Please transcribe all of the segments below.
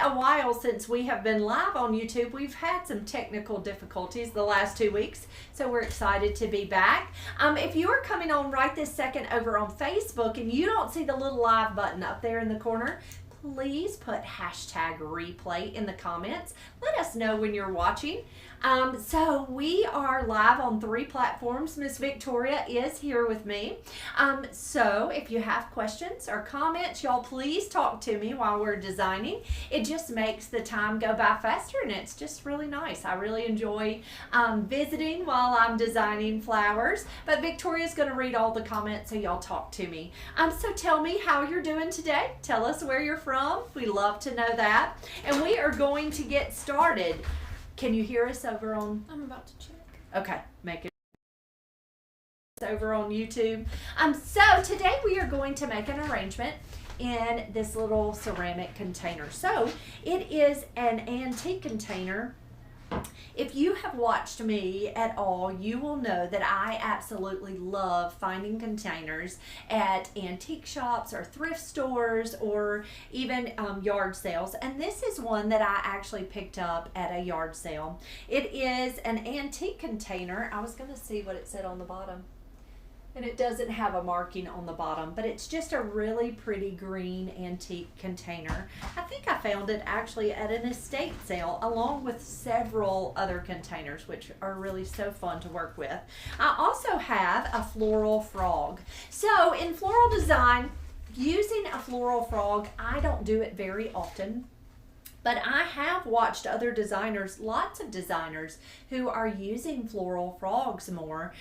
a while since we have been live on YouTube. We've had some technical difficulties the last 2 weeks, so we're excited to be back. If you are coming on right this second over on Facebook and you don't see the little live button up there in the corner, please put hashtag replay in the comments. Let us know when you're watching. So we are live on 3 platforms. Miss Victoria is here with me. So if you have questions or comments, y'all please talk to me while we're designing. It just makes the time go by faster and it's just really nice. I really enjoy visiting while I'm designing flowers. But Victoria's going to read all the comments, so y'all talk to me. So tell me how you're doing today. Tell us where you're from. We love to know that. And we are going to get started. Can you hear us over on? I'm about to check. Okay, make it over on YouTube. So today we are going to make an arrangement in this little ceramic container. So it is an antique container. If you have watched me at all, you will know that I absolutely love finding containers at antique shops or thrift stores or even yard sales. And this is one that I actually picked up at a yard sale. It is an antique container. I was going to see what it said on the bottom. And it doesn't have a marking on the bottom, but it's just a really pretty green antique container. I think I found it actually at an estate sale along with several other containers, which are really so fun to work with. I also have a floral frog. So in floral design, using a floral frog, I don't do it very often. But I have watched other designers, lots of designers, who are using floral frogs more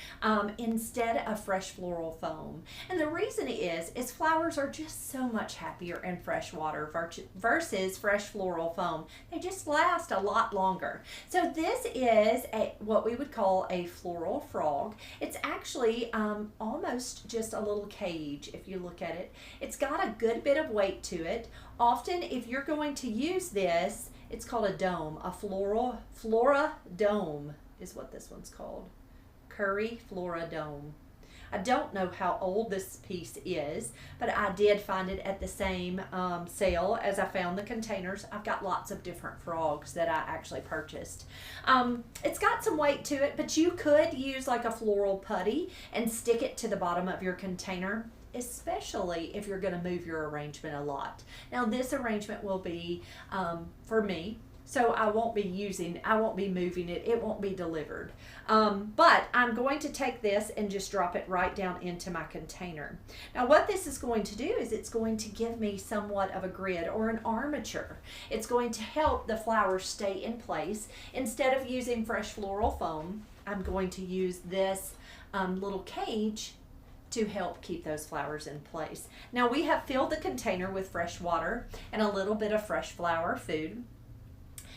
instead of fresh floral foam. And the reason is flowers are just so much happier in fresh water versus fresh floral foam. They just last a lot longer. So this is what we would call a floral frog. It's actually almost just a little cage if you look at it. It's got a good bit of weight to it. Often, if you're going to use this, it's called a dome. A Flora dome is what this one's called. Curry Flora dome. I don't know how old this piece is, but I did find it at the same sale as I found the containers. I've got lots of different frogs that I actually purchased. It's got some weight to it, but you could use like a floral putty and stick it to the bottom of your container, especially if you're going to move your arrangement a lot. Now this arrangement will be for me, so I won't be moving it, it won't be delivered. But I'm going to take this and just drop it right down into my container. Now what this is going to do is it's going to give me somewhat of a grid or an armature. It's going to help the flowers stay in place. Instead of using fresh floral foam, I'm going to use this little cage to help keep those flowers in place. Now we have filled the container with fresh water and a little bit of fresh flower food.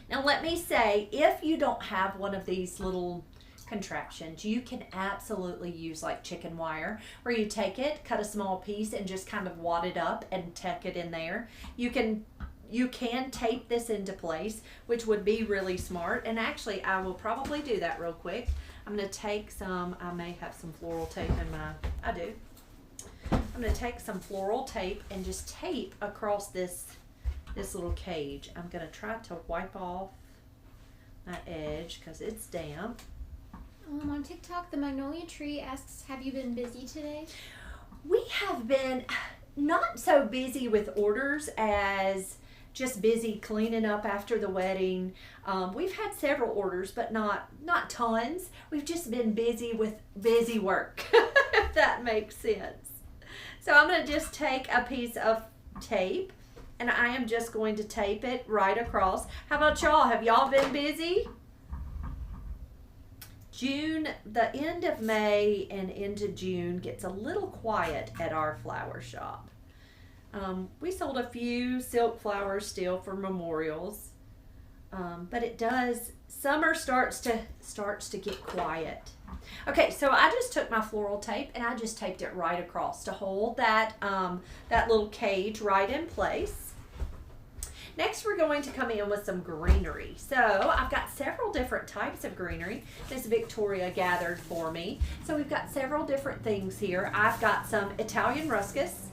Now let me say, if you don't have one of these little contraptions, you can absolutely use like chicken wire, where you take it, cut a small piece and just kind of wad it up and tuck it in there. You can tape this into place, which would be really smart. And actually I will probably do that real quick. I'm going to take some, I may have some floral tape in my, I do. I'm going to take some floral tape and just tape across this little cage. I'm going to try to wipe off my edge because it's damp. On TikTok, the Magnolia Tree asks, have you been busy today? We have been not so busy with orders as just busy cleaning up after the wedding. We've had several orders, but not tons. We've just been busy with busy work, if that makes sense. So I'm going to just take a piece of tape and I am just going to tape it right across. How about y'all? Have y'all been busy? June, the end of May and into June gets a little quiet at our flower shop. We sold a few silk flowers still for memorials, but it does, summer starts to get quiet. Okay, so I just took my floral tape and I just taped it right across to hold that little cage right in place. Next, we're going to come in with some greenery. So I've got several different types of greenery. Miss Victoria gathered for me. So we've got several different things here. I've got some Italian ruscus.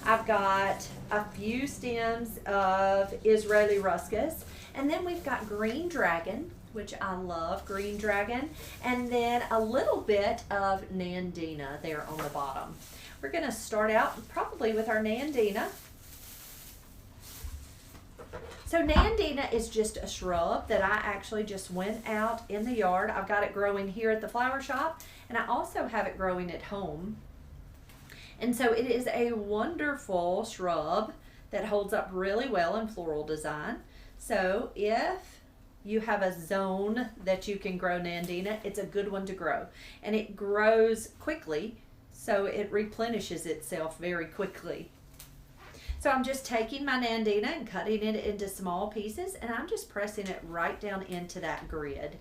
I've got a few stems of Israeli ruscus, and then we've got green dragon, which I love, green dragon, and then a little bit of nandina there on the bottom. We're going to start out probably with our nandina. So nandina is just a shrub that I actually just went out in the yard. I've got it growing here at the flower shop, and I also have it growing at home. And so it is a wonderful shrub that holds up really well in floral design. So if you have a zone that you can grow nandina, it's a good one to grow. And it grows quickly, so it replenishes itself very quickly. So I'm just taking my nandina and cutting it into small pieces, and I'm just pressing it right down into that grid.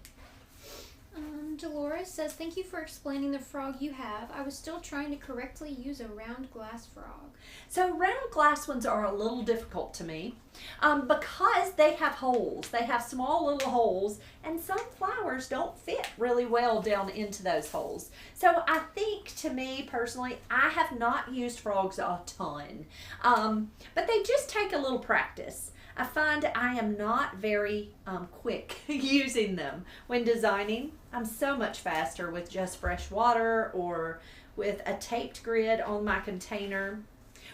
Dolores says, thank you for explaining the frog you have. I was still trying to correctly use a round glass frog. So round glass ones are a little difficult to me because they have holes. They have small little holes, and some flowers don't fit really well down into those holes. So I think, to me personally, I have not used frogs a ton, but they just take a little practice. I find I am not very quick using them when designing. I'm so much faster with just fresh water or with a taped grid on my container,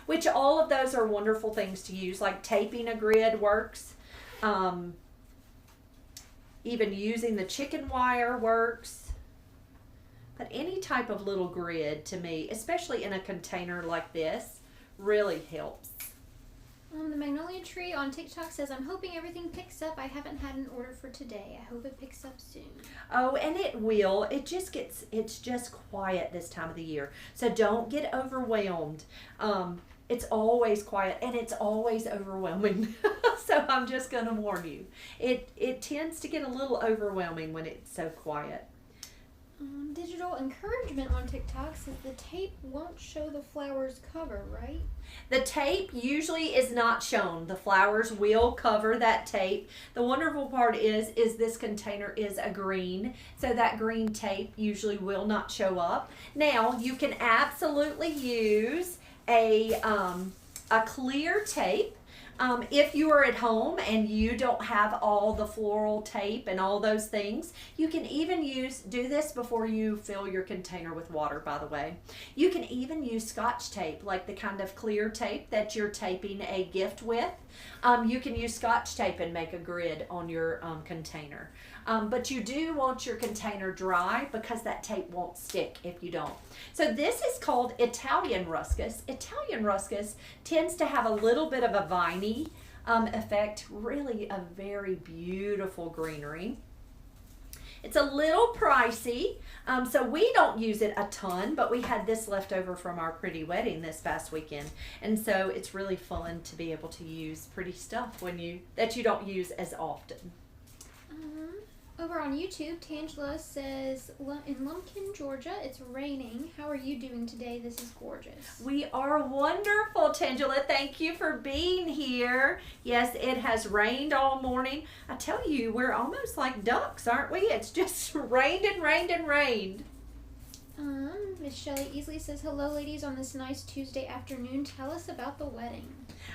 which all of those are wonderful things to use, like taping a grid works. Even using the chicken wire works. But any type of little grid, to me, especially in a container like this, really helps. The magnolia tree on TikTok says, I'm hoping everything picks up. I haven't had an order for today. I hope it picks up soon. Oh, and it will. It's just quiet this time of the year. So don't get overwhelmed. It's always quiet and it's always overwhelming. So I'm just going to warn you. It tends to get a little overwhelming when it's so quiet. Digital encouragement on TikTok says the tape won't show the flower's cover, right? The tape usually is not shown. The flowers will cover that tape. The wonderful part is this container is a green, so that green tape usually will not show up. Now, you can absolutely use a clear tape. If you are at home and you don't have all the floral tape and all those things, you can even do this before you fill your container with water, by the way. You can even use Scotch tape, like the kind of clear tape that you're taping a gift with. You can use Scotch tape and make a grid on your container. But you do want your container dry because that tape won't stick if you don't. So this is called Italian ruscus. Italian ruscus tends to have a little bit of a viney effect, really a very beautiful greenery. It's a little pricey, so we don't use it a ton, but we had this left over from our pretty wedding this past weekend. And so it's really fun to be able to use pretty stuff that you don't use as often. Over on YouTube, Tangela says, in Lumpkin, Georgia, it's raining. How are you doing today? This is gorgeous. We are wonderful, Tangela. Thank you for being here. Yes, it has rained all morning. I tell you, we're almost like ducks, aren't we? It's just rained and rained and rained. Miss Shelley Easley says, hello, ladies, on this nice Tuesday afternoon. Tell us about the wedding.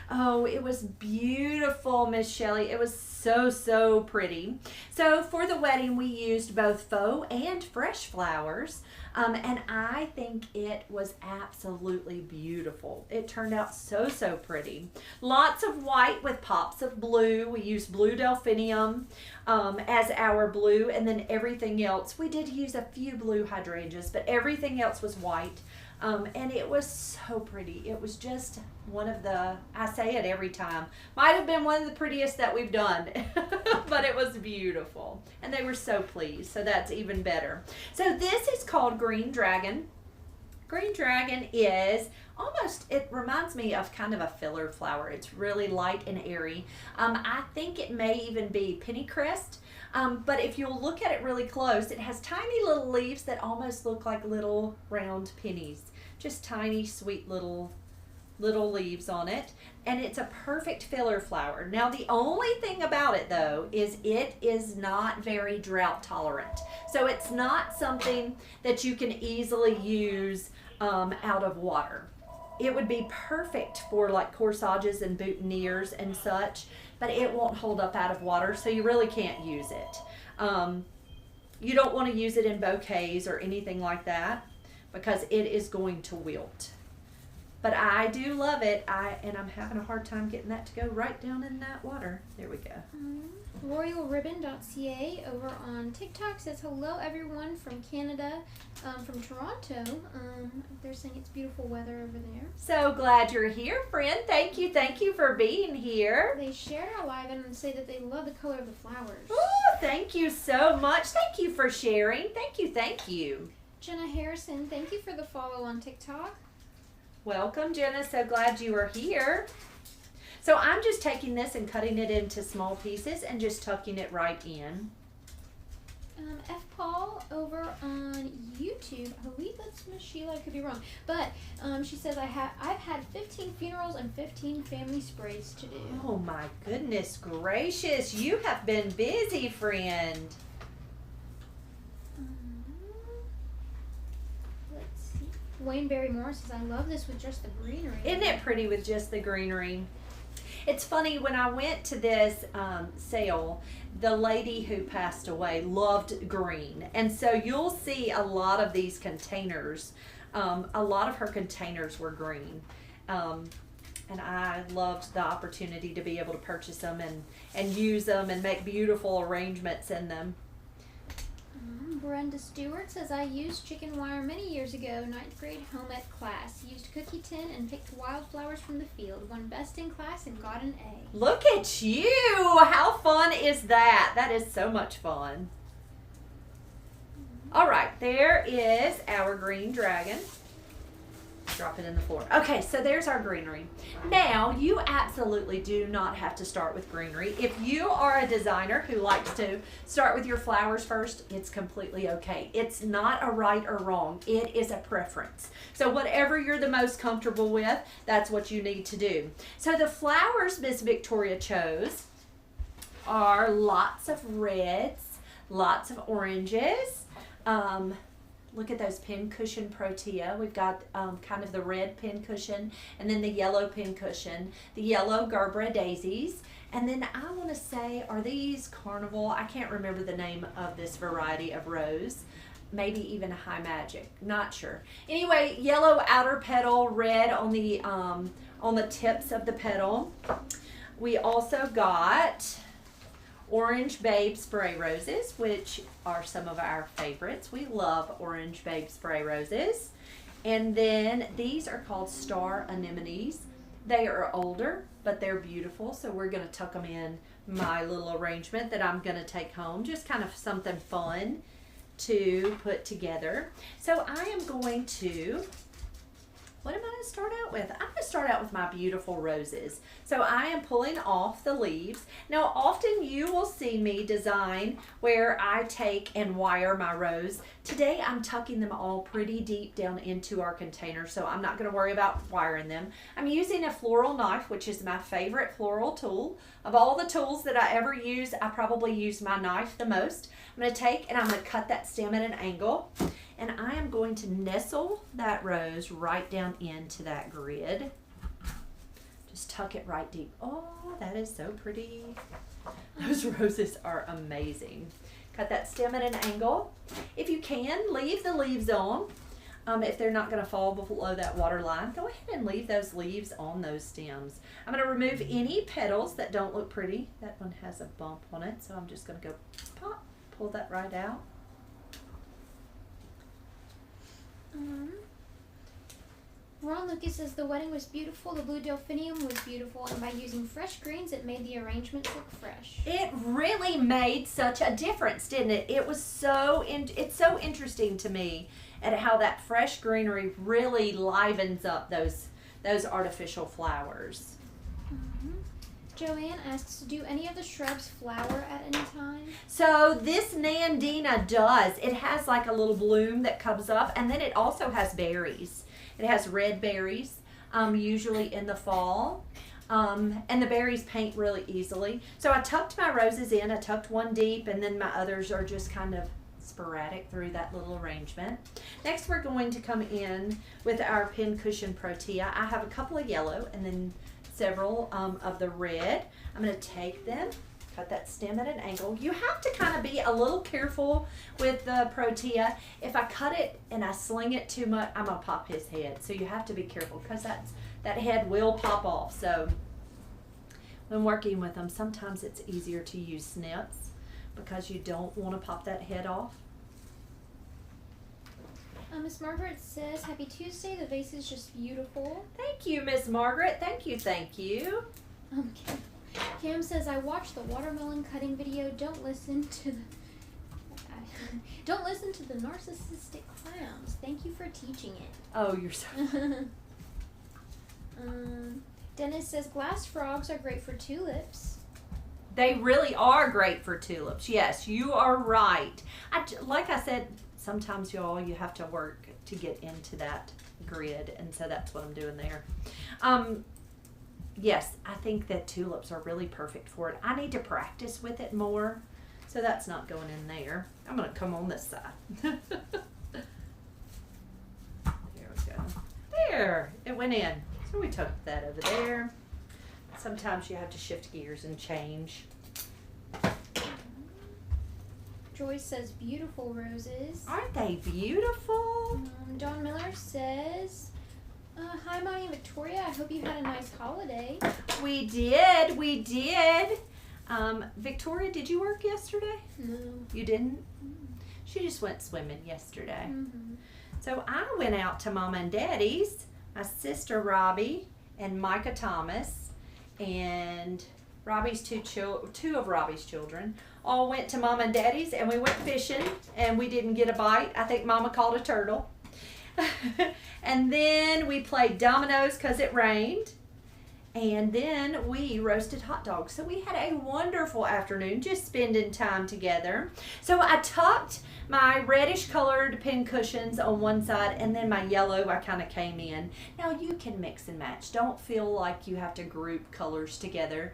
Oh, it was beautiful, Miss Shelley. It was so pretty. So for the wedding, we used both faux and fresh flowers, and I think it was absolutely beautiful. It turned out so pretty. Lots of white with pops of blue. We used blue delphinium as our blue, and then everything else. We did use a few blue hydrangeas, but everything else was white. And it was so pretty. It was just one of the, I say it every time, might have been one of the prettiest that we've done, but it was beautiful. And they were so pleased, so that's even better. So this is called Green Dragon. Green Dragon is almost, it reminds me of kind of a filler flower. It's really light and airy. I think it may even be pennycrest. But if you'll look at it really close, it has tiny little leaves that almost look like little round pennies. Just tiny, sweet little leaves on it. And it's a perfect filler flower. Now, the only thing about it, though, is it is not very drought tolerant. So it's not something that you can easily use out of water. it would be perfect for like corsages and boutonnieres and such, but it won't hold up out of water, so you really can't use it. You don't want to use it in bouquets or anything like that because it is going to wilt. But I do love it, and I'm having a hard time getting that to go right down in that water. There we go. RoyalRibbon.ca over on TikTok says, hello everyone from Canada, from Toronto. They're saying it's beautiful weather over there. So glad you're here, friend. Thank you for being here. They share our live and say that they love the color of the flowers. Oh, thank you so much. Thank you for sharing. Thank you. Jenna Harrison, thank you for the follow on TikTok. Welcome, Jenna. So glad you are here. So I'm just taking this and cutting it into small pieces and just tucking it right in. F. Paul over on YouTube, I believe that's Miss Sheila, I could be wrong, but she says I've had 15 funerals and 15 family sprays to do. Oh my goodness gracious, you have been busy, friend. Let's see. Wayne Barrymore says, I love this with just the greenery. Isn't it pretty with just the greenery? It's funny, when I went to this sale, the lady who passed away loved green. And so you'll see a lot of these containers. A lot of her containers were green. And I loved the opportunity to be able to purchase them and use them and make beautiful arrangements in them. Brenda Stewart says, I used chicken wire many years ago, 9th grade home ec class. Used cookie tin and picked wildflowers from the field. Won best in class and got an A. Look at you! How fun is that? That is so much fun. All right, there is our green dragon. Drop it in the floor. Okay, so there's our greenery. Now, you absolutely do not have to start with greenery. If you are a designer who likes to start with your flowers first, it's completely okay. It's not a right or wrong. It is a preference. So whatever you're the most comfortable with, that's what you need to do. So the flowers Miss Victoria chose are lots of reds, lots of oranges, look at those pincushion Protea. We've got kind of the red pincushion and then the yellow pincushion, the yellow Gerbera daisies. And then I want to say, are these Carnival? I can't remember the name of this variety of rose. Maybe even High Magic. Not sure. Anyway, yellow outer petal, red on the tips of the petal. We also got Orange Babe Spray Roses, which are some of our favorites. We love Orange Babe Spray Roses. And then these are called Star Anemones. They are older, but they're beautiful, so we're going to tuck them in my little arrangement that I'm going to take home. Just kind of something fun to put together. So I am going to, what am I going to start out with? I'm going to start out with my beautiful roses. So I am pulling off the leaves. Now often you will see me design where I take and wire my rose. Today I'm tucking them all pretty deep down into our container, so I'm not going to worry about wiring them. I'm using a floral knife, which is my favorite floral tool. Of all the tools that I ever use, I probably use my knife the most. I'm going to take and I'm going to cut that stem at an angle. And I am going to nestle that rose right down into that grid. Just tuck it right deep. Oh, that is so pretty. Those roses are amazing. Cut that stem at an angle. If you can, leave the leaves on. If they're not going to fall below that water line, go ahead and leave those leaves on those stems. I'm going to remove any petals that don't look pretty. That one has a bump on it, so I'm just going to go pop, pull that right out. Ron Lucas says the wedding was beautiful, the blue delphinium was beautiful, and by using fresh greens it made the arrangement look fresh. It really made such a difference, didn't it? It was so, it's so interesting to me at how that fresh greenery really livens up those artificial flowers. Joanne asks, do any of the shrubs flower at any time? So this Nandina does. It has like a little bloom that comes up, and then it also has berries. It has red berries, usually in the fall, and the berries paint really easily. So I tucked my roses in. I tucked one deep, and then my others are just kind of sporadic through that little arrangement. Next we're going to come in with our pincushion Protea. I have a couple of yellow and then several of the red. I'm going to take them, cut that stem at an angle. You have to kind of be a little careful with the Protea. If I cut it and I sling it too much, I'm going to pop his head. So you have to be careful because that head will pop off. So when working with them, sometimes it's easier to use snips because you don't want to pop that head off. Miss Margaret says, Happy Tuesday. The vase is just beautiful. Thank you, Miss Margaret. Thank you, thank you. Cam says, I watched the watermelon cutting video. Don't listen to the narcissistic clowns. Thank you for teaching it. Oh, you're so... Dennis says, glass frogs are great for tulips. They really are great for tulips. Yes, you are right. Like I said, sometimes you have to work to get into that grid, and so that's what I'm doing there. Yes, I think that tulips are really perfect for it. I need to practice with it more, so that's not going in there. I'm going to come on this side. There we go. There, it went in. So we took that over there. Sometimes you have to shift gears and change. Joyce says, beautiful roses. Aren't they beautiful? Dawn Miller says, hi, Monty and Victoria. I hope you had a nice holiday. We did. We did. Victoria, did you work yesterday? No. You didn't? She just went swimming yesterday. Mm-hmm. So I went out to Mama and Daddy's. My sister Robbie and Micah Thomas and Robbie's two of Robbie's children all went to Mama and Daddy's, and we went fishing, and we didn't get a bite. I think Mama caught a turtle. And then we played dominoes because it rained. And then we roasted hot dogs. So we had a wonderful afternoon just spending time together. So I tucked my reddish colored pin cushions on one side, and then my yellow I kind of came in. Now you can mix and match. Don't feel like you have to group colors together.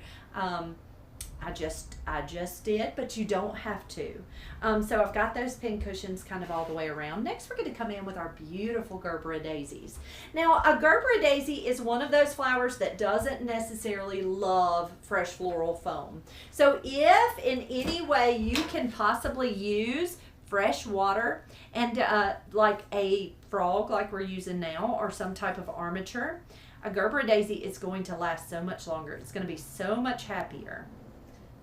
I just did, but you don't have to. So I've got those pin cushions kind of all the way around. Next, we're going to come in with our beautiful Gerbera daisies. Now, a Gerbera daisy is one of those flowers that doesn't necessarily love fresh floral foam. So if in any way you can possibly use fresh water and like a frog like we're using now, or some type of armature, a Gerbera daisy is going to last so much longer. It's going to be so much happier.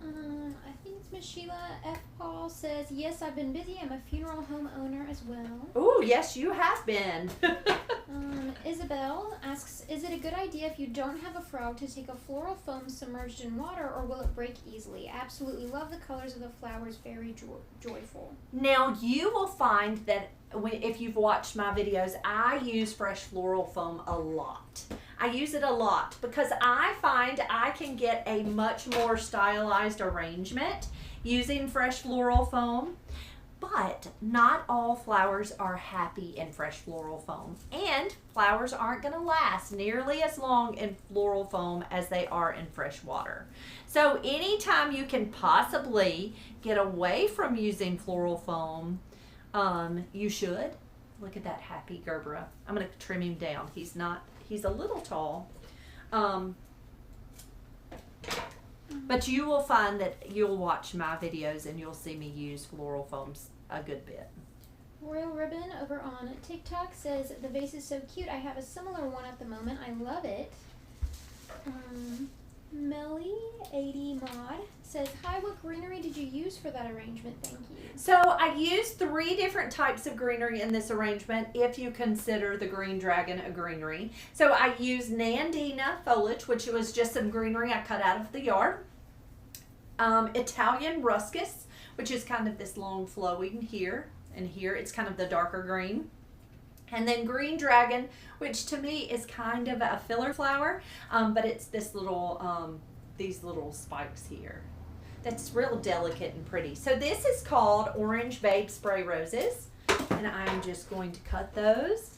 I think it's Miss Sheila F. Paul says, yes, I've been busy. I'm a funeral home owner as well. Oh, yes, you have been. Isabel asks, is it a good idea if you don't have a frog to take a floral foam submerged in water, or will it break easily? Absolutely love the colors of the flowers. Very joyful. Now, you will find that if you've watched my videos, I use fresh floral foam a lot. I use it a lot because I find I can get a much more stylized arrangement using fresh floral foam. But not all flowers are happy in fresh floral foam, and flowers aren't going to last nearly as long in floral foam as they are in fresh water. So anytime you can possibly get away from using floral foam, you should. Look at that happy Gerbera. I'm going to trim him down. He's a little tall. But you will find that you'll watch my videos and you'll see me use floral foams a good bit. Royal Ribbon over on TikTok says, the vase is so cute. I have a similar one at the moment. I love it. Melly80 Mod says, hi, what greenery did you use for that arrangement? Thank you. So I used 3 different types of greenery in this arrangement, if you consider the green dragon a greenery. So I used Nandina foliage, which was just some greenery I cut out of the yard. Italian ruscus, which is kind of this long flowing here, and here it's kind of the darker green. And then green dragon, which to me is kind of a filler flower, but it's this little, these little spikes here. That's real delicate and pretty. So this is called Orange Babe Spray Roses, and I'm just going to cut those.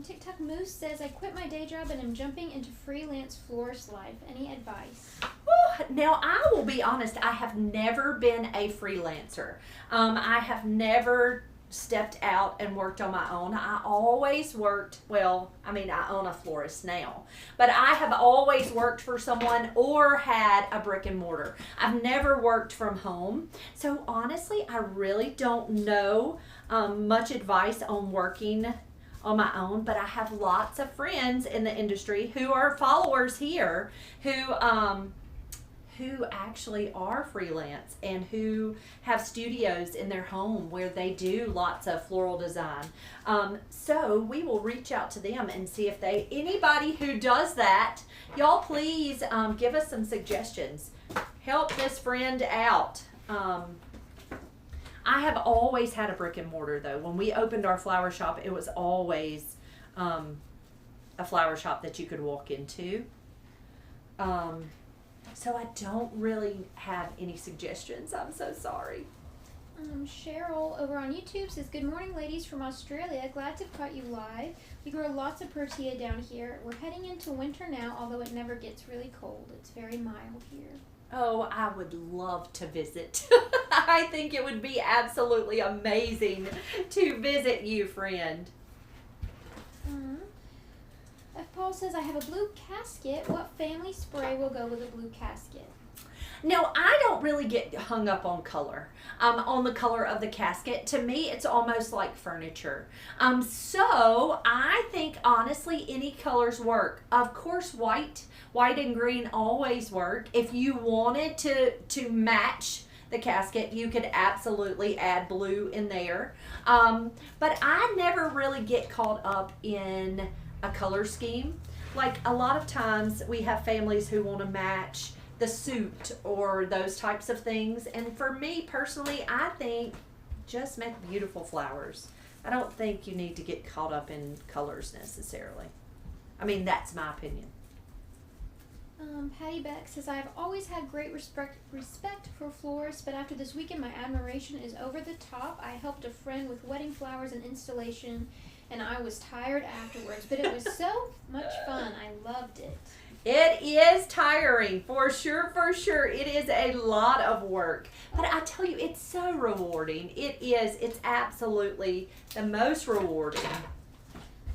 TikTok Moose says, I quit my day job and am jumping into freelance florist life. Any advice? Woo! Now I will be honest, I have never been a freelancer. I have never stepped out and worked on my own. I always worked, well, I mean, I own a florist now, but I have always worked for someone or had a brick and mortar. I've never worked from home. So honestly, I really don't know much advice on working on my own, but I have lots of friends in the industry who are followers here who actually are freelance and who have studios in their home where they do lots of floral design. So we will reach out to them and see if anybody who does that, y'all please give us some suggestions. Help this friend out. I have always had a brick and mortar though. When we opened our flower shop, it was always a flower shop that you could walk into. So I don't really have any suggestions. I'm so sorry. Cheryl over on YouTube says, good morning ladies from Australia. Glad to have caught you live. We grow lots of Protea down here. We're heading into winter now, although it never gets really cold. It's very mild here. Oh, I would love to visit. I think it would be absolutely amazing to visit you, friend. F. Paul says, I have a blue casket. What family spray will go with a blue casket? Now, I don't really get hung up on color, on the color of the casket. To me, it's almost like furniture. So I think, honestly, any colors work. Of course, white and green always work. If you wanted to match the casket, you could absolutely add blue in there. But I never really get caught up in a color scheme. Like a lot of times we have families who want to match the suit or those types of things, and for me personally, I think just make beautiful flowers. I don't think you need to get caught up in colors necessarily. I mean, that's my opinion. Patty Beck says, I've always had great respect for florists, but after this weekend my admiration is over the top. I helped a friend with wedding flowers and installation, and I was tired afterwards, but it was so much fun. I loved it. It is tiring, for sure, for sure. It is a lot of work, but I tell you, it's so rewarding. It is. It's absolutely the most rewarding.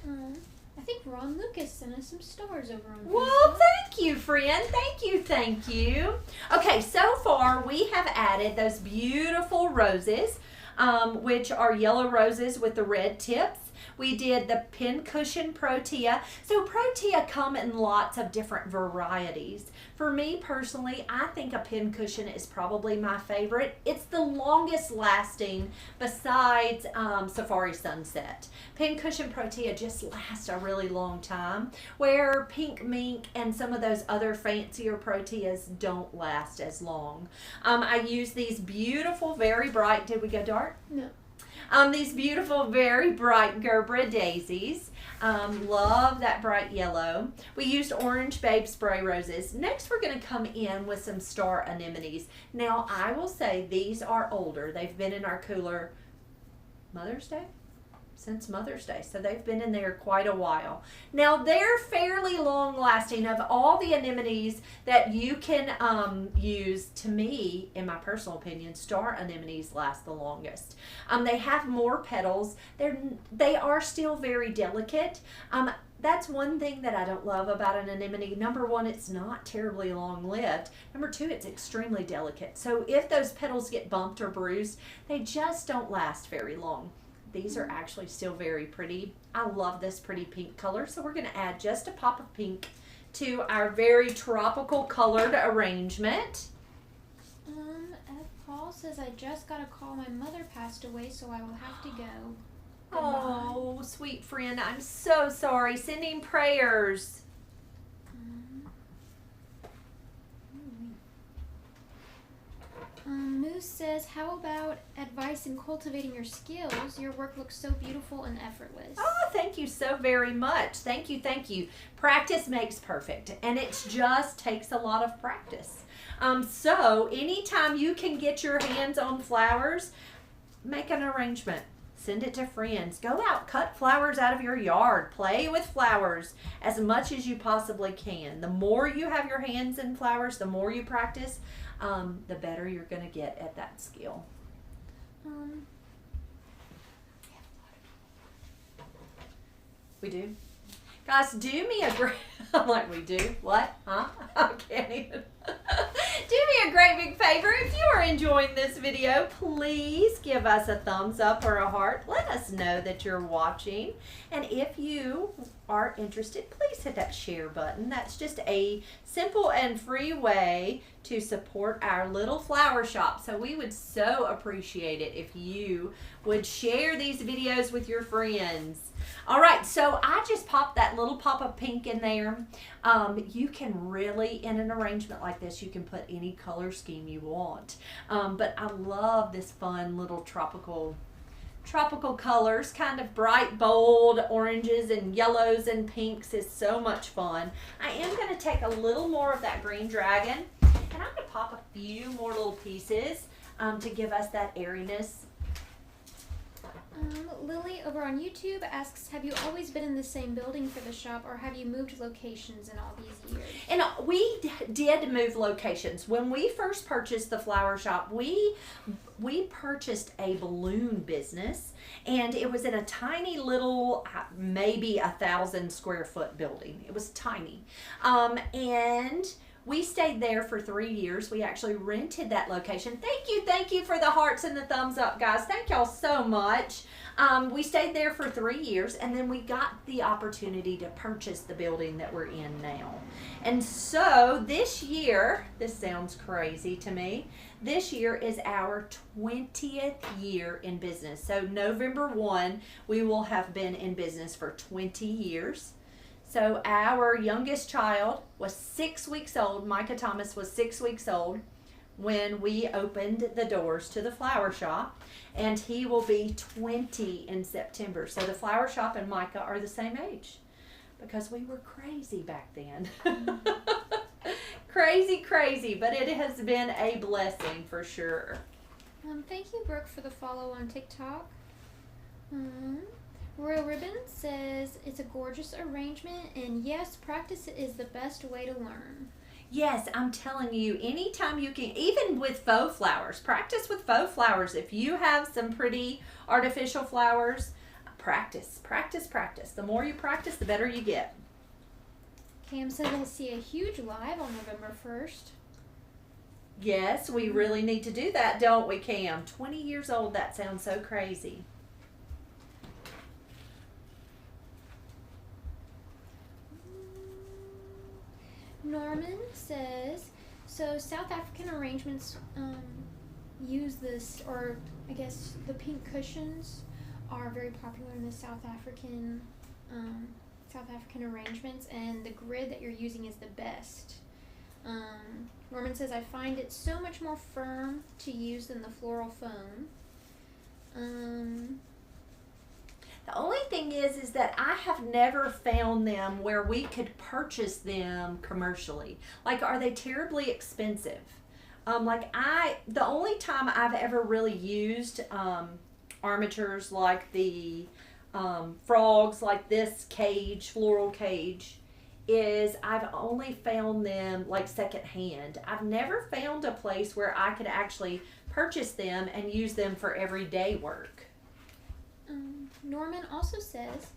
I think Ron Lucas sent us some stars over on Facebook. Well, thank you, friend. Thank you, thank you. Okay, so far we have added those beautiful roses, which are yellow roses with the red tips. We did the pincushion Protea. So Protea come in lots of different varieties. For me personally, I think a pincushion is probably my favorite. It's the longest lasting besides Safari Sunset. Pincushion Protea just lasts a really long time, where pink mink and some of those other fancier Proteas don't last as long. I use these beautiful, very bright, did we go dark? No. These beautiful, very bright Gerbera daisies. Love that bright yellow. We used Orange Babe spray roses. Next, we're going to come in with some star anemones. Now, I will say these are older. They've been in our cooler Mother's Day? Since Mother's Day, so they've been in there quite a while. Now they're fairly long lasting. Of all the anemones that you can use, to me, in my personal opinion, star anemones last the longest. They have more petals. They are still very delicate. That's one thing that I don't love about an anemone. Number one, it's not terribly long-lived. Number two, it's extremely delicate. So if those petals get bumped or bruised, they just don't last very long. These are actually still very pretty. I love this pretty pink color, so we're going to add just a pop of pink to our very tropical colored arrangement. F. Paul says, I just got a call. My mother passed away, so I will have to go. Oh, sweet friend, I'm so sorry. Sending prayers. Moose says, how about advice in cultivating your skills? Your work looks so beautiful and effortless. Oh, thank you so very much. Thank you, thank you. Practice makes perfect, and it just takes a lot of practice. So anytime you can get your hands on flowers, make an arrangement. Send it to friends. Go out, cut flowers out of your yard. Play with flowers as much as you possibly can. The more you have your hands in flowers, the more you practice, the better you're going to get at that skill. We do? Guys, do me a great... I'm like, we do? What? Huh? I can't even... Do me a great big favor. If you are enjoying this video, please give us a thumbs up or a heart. Let us know that you're watching. And if you are interested, please hit that share button. That's just a simple and free way to support our little flower shop. So we would so appreciate it if you would share these videos with your friends. All right, so I just popped that little pop of pink in there. You can really, in an arrangement like this, you can put any color scheme you want. But I love this fun little tropical colors, kind of bright, bold oranges and yellows and pinks is so much fun. I am going to take a little more of that green dragon, and I'm going to pop a few more little pieces to give us that airiness. Lily over on YouTube asks, have you always been in the same building for the shop, or have you moved locations in all these years? And we did move locations. When we first purchased the flower shop, we purchased a balloon business, and it was in a tiny little, maybe 1,000 square foot building. It was tiny. And we stayed there for 3 years. We actually rented that location. Thank you for the hearts and the thumbs up, guys. Thank y'all so much. We stayed there for 3 years, and then we got the opportunity to purchase the building that we're in now. And so this year, this sounds crazy to me, this year is our 20th year in business. So November 1, we will have been in business for 20 years. So our youngest child was 6 weeks old. Micah Thomas was 6 weeks old when we opened the doors to the flower shop, and he will be 20 in September. So the flower shop and Micah are the same age because we were crazy back then. Crazy, but it has been a blessing for sure. Thank you, Brooke, for the follow on TikTok. Royal Ribbon says it's a gorgeous arrangement, and yes, practice is the best way to learn. Yes, I'm telling you, anytime you can, even with faux flowers, practice with faux flowers. If you have some pretty artificial flowers, practice. The more you practice, the better you get. Cam says I see a huge live on November 1st. Yes, we really need to do that, don't we, Cam? 20 years old, that sounds so crazy. Norman says, so South African arrangements use this, or I guess the pink cushions are very popular in the South African arrangements, and the grid that you're using is the best. Norman says, I find it so much more firm to use than the floral foam. The only thing is that I have never found them where we could purchase them commercially. Like, are they terribly expensive? The only time I've ever really used armatures like the frogs, like this cage, floral cage, is I've only found them like secondhand. I've never found a place where I could actually purchase them and use them for everyday work. Norman also says,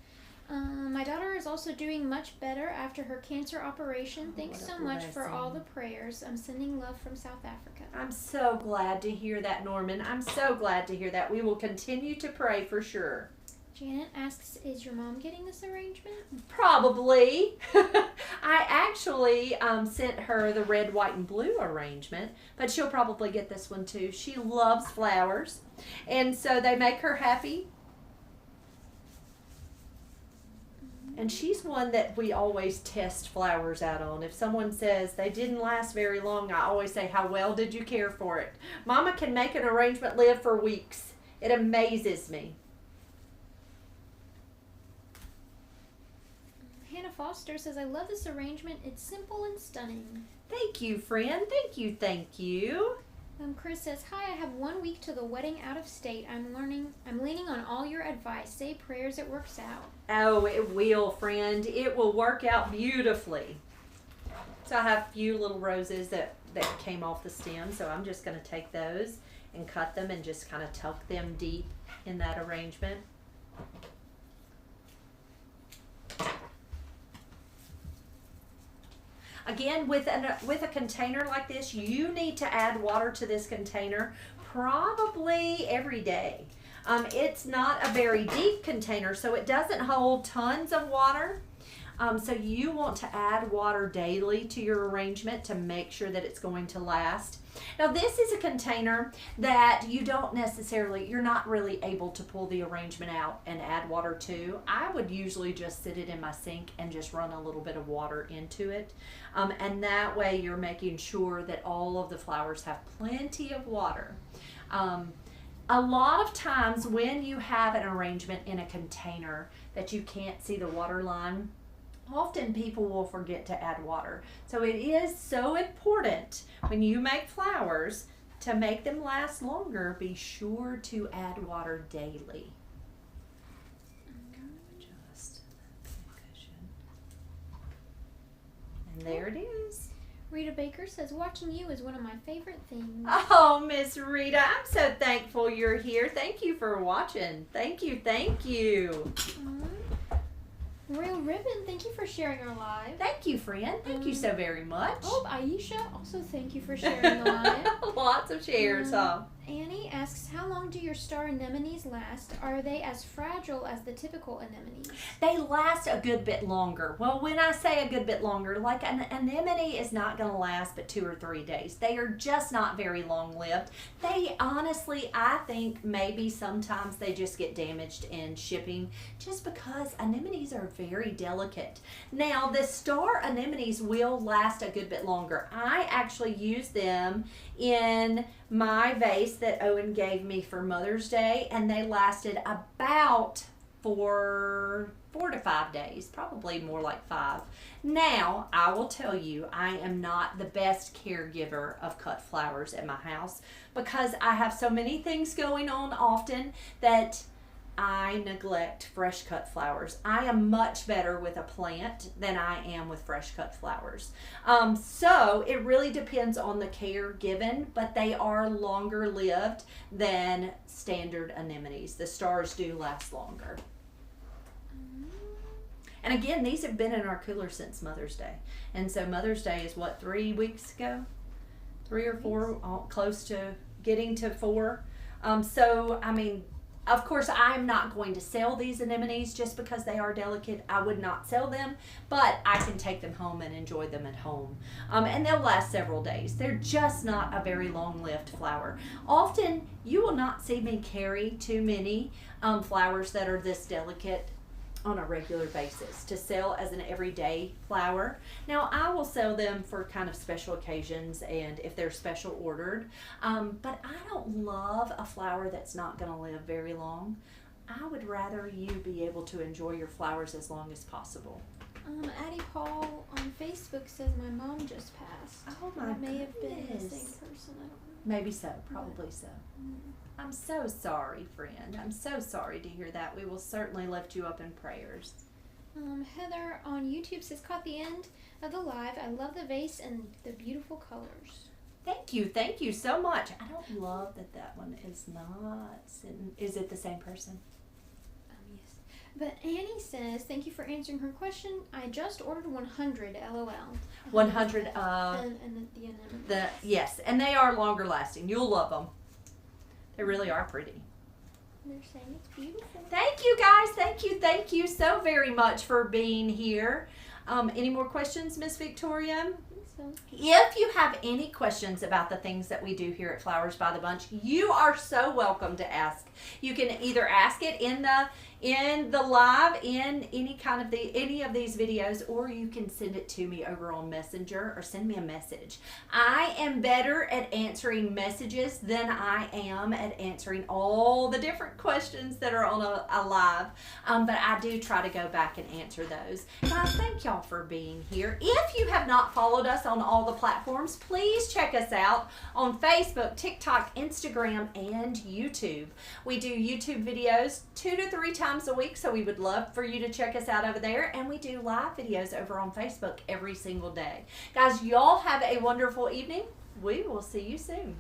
my daughter is also doing much better after her cancer operation. Thanks so much for all the prayers. I'm sending love from South Africa. I'm so glad to hear that, Norman. I'm so glad to hear that. We will continue to pray for sure. Janet asks, is your mom getting this arrangement? Probably. I actually sent her the red, white, and blue arrangement, but she'll probably get this one too. She loves flowers, and so they make her happy. And she's one that we always test flowers out on. If someone says they didn't last very long, I always say, how well did you care for it? Mama can make an arrangement live for weeks. It amazes me. Hannah Foster says, I love this arrangement. It's simple and stunning. Thank you, friend. Thank you. Chris says, "Hi, I have 1 week to the wedding out of state. I'm leaning on all your advice. Say prayers, it works out." Oh, it will, friend. It will work out beautifully. So I have a few little roses that came off the stem, so I'm just going to take those and cut them and just kind of tuck them deep in that arrangement. Again, with a container like this, you need to add water to this container probably every day. It's not a very deep container, so it doesn't hold tons of water. So you want to add water daily to your arrangement to make sure that it's going to last. Now this is a container that you're not really able to pull the arrangement out and add water to. I would usually just sit it in my sink and just run a little bit of water into it. And that way you're making sure that all of the flowers have plenty of water. A lot of times when you have an arrangement in a container that you can't see the water line, often people will forget to add water. So it is so important when you make flowers to make them last longer, be sure to add water daily. Just and there it is. Rita Baker says, "Watching you is one of my favorite things." Oh, Miss Rita, I'm so thankful you're here. Thank you for watching. Thank you, thank you. Royal Ribbon, thank you for sharing our live. Thank you, friend. Thank you so very much. Oh, Aisha, also thank you for sharing the live. Lots of shares, huh? Annie asks, "How long do your star anemones last? Are they as fragile as the typical anemones?" They last a good bit longer. Well, when I say a good bit longer, like an anemone is not going to last but 2 or 3 days. They are just not very long-lived. They honestly, I think maybe sometimes they just get damaged in shipping just because anemones are very delicate. Now, the star anemones will last a good bit longer. I actually use them in my vase that Owen gave me for Mother's Day, and they lasted about 4 to 5 days, probably more like 5. Now, I will tell you, I am not the best caregiver of cut flowers at my house because I have so many things going on often that I neglect fresh cut flowers. I am much better with a plant than I am with fresh cut flowers. So it really depends on the care given, but they are longer lived than standard anemones. The stars do last longer. And again, these have been in our cooler since Mother's Day. And so Mother's Day is what, 3 weeks ago? 3 or 4, close to getting to 4. So, I mean, of course, I'm not going to sell these anemones just because they are delicate. I would not sell them, but I can take them home and enjoy them at home. And they'll last several days. They're just not a very long-lived flower. Often, you will not see me carry too many flowers that are this delicate on a regular basis to sell as an everyday flower. Now, I will sell them for kind of special occasions and if they're special ordered, but I don't love a flower that's not going to live very long. I would rather you be able to enjoy your flowers as long as possible. Addie Paul on Facebook says, "My mom just passed." Oh my That may have been the goodness. same person. I don't know. Maybe so, probably so. I'm so sorry, friend. I'm so sorry to hear that. We will certainly lift you up in prayers. Heather on YouTube says, "Caught the end of the live. I love the vase and the beautiful colors." Thank you so much. I don't love that one is not sitting. Is it the same person? Yes. But Annie says, "Thank you for answering her question. I just ordered 100, LOL." 100 and the anemones. Yes, and they are longer lasting. You'll love them. They really are pretty. They're saying it's beautiful. Thank you guys. Thank you so very much for being here. Any more questions, Miss Victoria? So. If you have any questions about the things that we do here at Flowers by the Bunch, you are so welcome to ask. You can either ask it in in the live, in any of these videos, or you can send it to me over on Messenger or send me a message. I am better at answering messages than I am at answering all the different questions that are on a live, but I do try to go back and answer those. Guys, thank y'all for being here. If you have not followed us on all the platforms, please check us out on Facebook, TikTok, Instagram, and YouTube. We do YouTube videos 2 to 3 times a week, so we would love for you to check us out over there. And we do live videos over on Facebook every single day. Guys, y'all have a wonderful evening. We will see you soon.